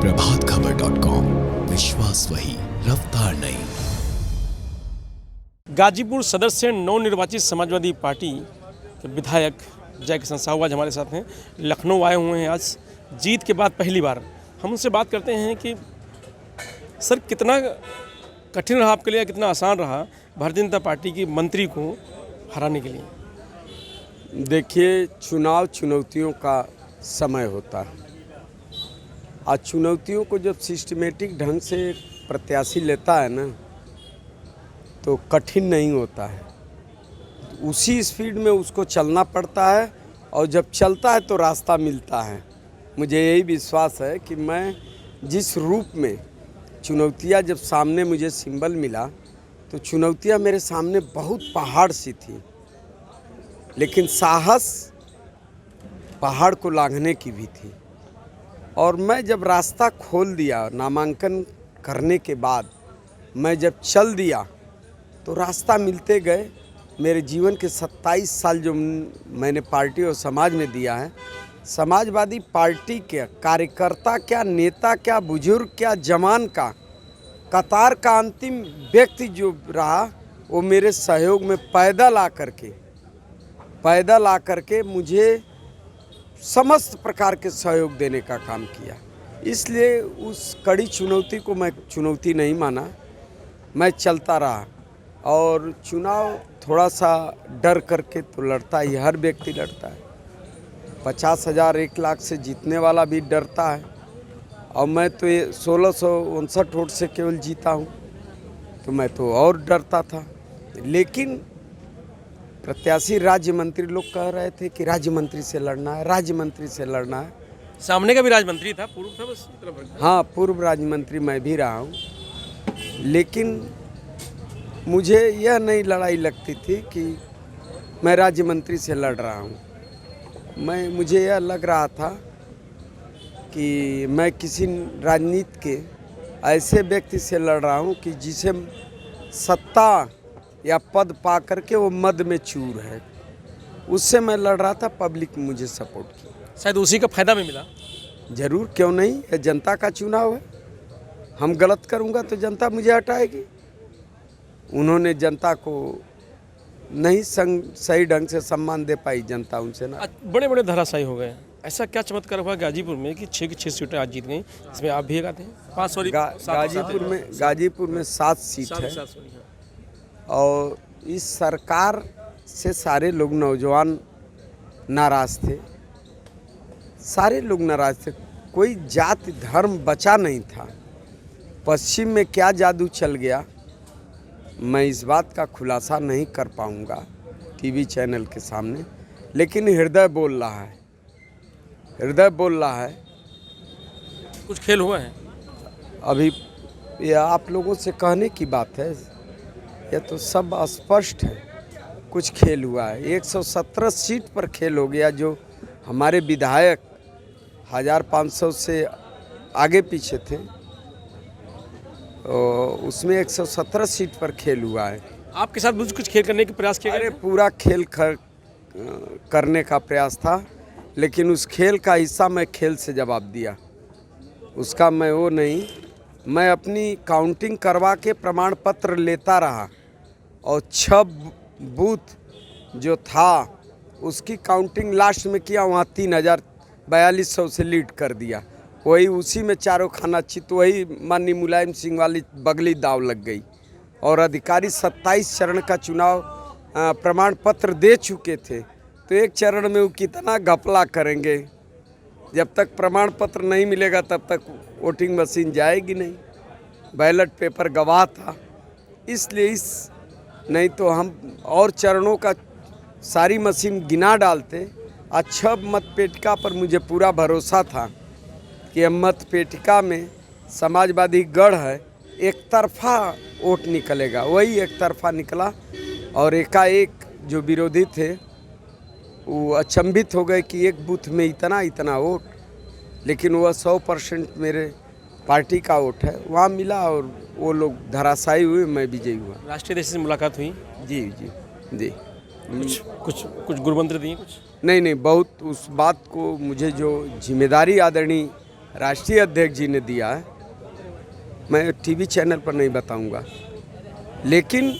प्रभातखबर.com, विश्वास वही, रफ्तार नहीं। गाजीपुर सदर से नवनिर्वाचित समाजवादी पार्टी के विधायक जय किशन साहू आज हमारे साथ हैं। लखनऊ आए हुए हैं आज जीत के बाद पहली बार। हम उनसे बात करते हैं कि सर कितना कठिन रहा आपके लिए, कितना आसान रहा भारतीय जनता पार्टी की मंत्री को हराने के लिए। देखिए, चुनाव चुनौतियों का समय होता है। आज चुनौतियों को जब सिस्टमेटिक ढंग से प्रत्याशी लेता है ना, तो कठिन नहीं होता है। उसी स्पीड में उसको चलना पड़ता है और जब चलता है तो रास्ता मिलता है। मुझे यही विश्वास है कि मैं जिस रूप में चुनौतियां जब सामने मुझे सिंबल मिला, तो चुनौतियां मेरे सामने बहुत पहाड़ सी थी, लेकिन साहस पहाड़ को लांघने की भी थी। और मैं जब रास्ता खोल दिया, नामांकन करने के बाद मैं जब चल दिया, तो रास्ता मिलते गए। मेरे जीवन के 27 साल जो मैंने पार्टी और समाज में दिया है, समाजवादी पार्टी के कार्यकर्ता क्या, नेता क्या, बुजुर्ग क्या, जवान का, कतार का अंतिम व्यक्ति जो रहा, वो मेरे सहयोग में पैदल आकर के मुझे समस्त प्रकार के सहयोग देने का काम किया। इसलिए उस कड़ी चुनौती को मैं चुनौती नहीं माना, मैं चलता रहा। और चुनाव थोड़ा सा डर करके तो लड़ता ही, हर व्यक्ति लड़ता है। 50,000 1 लाख से जीतने वाला भी डरता है, और मैं तो ये 1659 वोट से केवल जीता हूँ, तो मैं तो और डरता था। लेकिन प्रत्याशी राज्य मंत्री लोग कह रहे थे कि राज्य मंत्री से लड़ना है, राज्य मंत्री से लड़ना है। सामने का भी राज्य मंत्री था, पूर्व था, बस हाँ, पूर्व राज्य मंत्री मैं भी रहा हूँ। लेकिन मुझे यह नहीं लड़ाई लगती थी कि मैं राज्य मंत्री से लड़ रहा हूँ। मुझे यह लग रहा था कि मैं किसी राजनीति के ऐसे व्यक्ति से लड़ रहा हूँ कि जिसे सत्ता या पद पा करके वो मद में चूर है, उससे मैं लड़ रहा था। पब्लिक मुझे सपोर्ट की, शायद उसी का फायदा भी मिला। जरूर, क्यों नहीं। ये जनता का चुनाव है। हम गलत करूँगा तो जनता मुझे हटाएगी। उन्होंने जनता को नहीं सही ढंग से सम्मान दे पाई जनता, उनसे ना। बड़े बड़े धराशायी हो गए। ऐसा क्या चमत्कार हुआ गाजीपुर में कि 6 की 6 सीटें आज जीत गई, इसमें आप भी एक आते हैं। 5 सॉरी गाजीपुर में 7 सीट है। और इस सरकार से सारे लोग नौजवान नाराज थे, सारे लोग नाराज थे। कोई जाति धर्म बचा नहीं था। पश्चिम में क्या जादू चल गया, मैं इस बात का खुलासा नहीं कर पाऊंगा टीवी चैनल के सामने, लेकिन हृदय बोल रहा है, हृदय बोल रहा है। कुछ खेल हुआ है अभी, यह आप लोगों से कहने की बात है, यह तो सब स्पष्ट है। कुछ खेल हुआ है। 117 सीट पर खेल हो गया। जो हमारे विधायक 1500 से आगे पीछे थे, उसमें 117 सीट पर खेल हुआ है। आपके साथ कुछ खेल करने के प्रयास किया गया? पूरा खेल करने का प्रयास था, लेकिन उस खेल का हिस्सा मैं खेल से जवाब दिया। उसका मैं वो नहीं, मैं अपनी काउंटिंग करवा के प्रमाण पत्र लेता रहा, और 6 बूथ जो था उसकी काउंटिंग लास्ट में किया, वहाँ 3,4200 से लीड कर दिया। वही उसी में चारों खाना चित, वही माननीय मुलायम सिंह वाली बगली दाव लग गई। और अधिकारी 27 चरण का चुनाव प्रमाण पत्र दे चुके थे, तो एक चरण में वो कितना घपला करेंगे। जब तक प्रमाण पत्र नहीं मिलेगा तब तक वोटिंग मशीन जाएगी नहीं। बैलेट पेपर गवाह था, इसलिए नहीं तो हम और चरणों का सारी मशीन गिना डालते। अच्छा, मतपेटिका पर मुझे पूरा भरोसा था कि मतपेटिका में समाजवादी गढ़ है, एक तरफा वोट निकलेगा। वही एक तरफा निकला, और एकाएक जो विरोधी थे वो अचंभित हो गए कि एक बूथ में इतना वोट, लेकिन वह 100% मेरे पार्टी का वोट है वहाँ मिला, और वो लोग धराशायी हुए, मैं विजयी हुआ। राष्ट्रीय अध्यक्ष से मुलाकात हुई? जी। कुछ गुरुमंत्र दिए? कुछ नहीं, बहुत उस बात को, मुझे जो जिम्मेदारी आदरणीय राष्ट्रीय अध्यक्ष जी ने दिया है, मैं टीवी चैनल पर नहीं बताऊंगा, लेकिन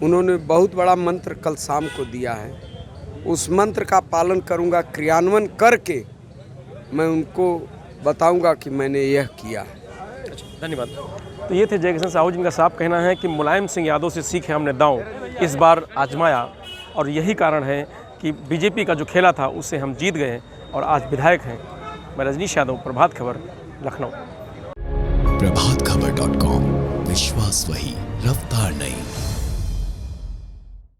उन्होंने बहुत बड़ा मंत्र कल शाम को दिया है। उस मंत्र का पालन करूंगा, क्रियान्वयन करके मैं उनको बताऊंगा कि मैंने यह किया है। धन्यवाद। तो ये थे जयकिशन साहू जिनका साफ कहना है कि मुलायम सिंह यादव से सीखे हमने दांव, इस बार आजमाया और यही कारण है कि बीजेपी का जो खेला था उससे हम जीत गए और आज विधायक हैं। मैं रजनीश यादव, प्रभात खबर, लखनऊ। प्रभातखबर.com, विश्वास वही, रफ्तार नहीं।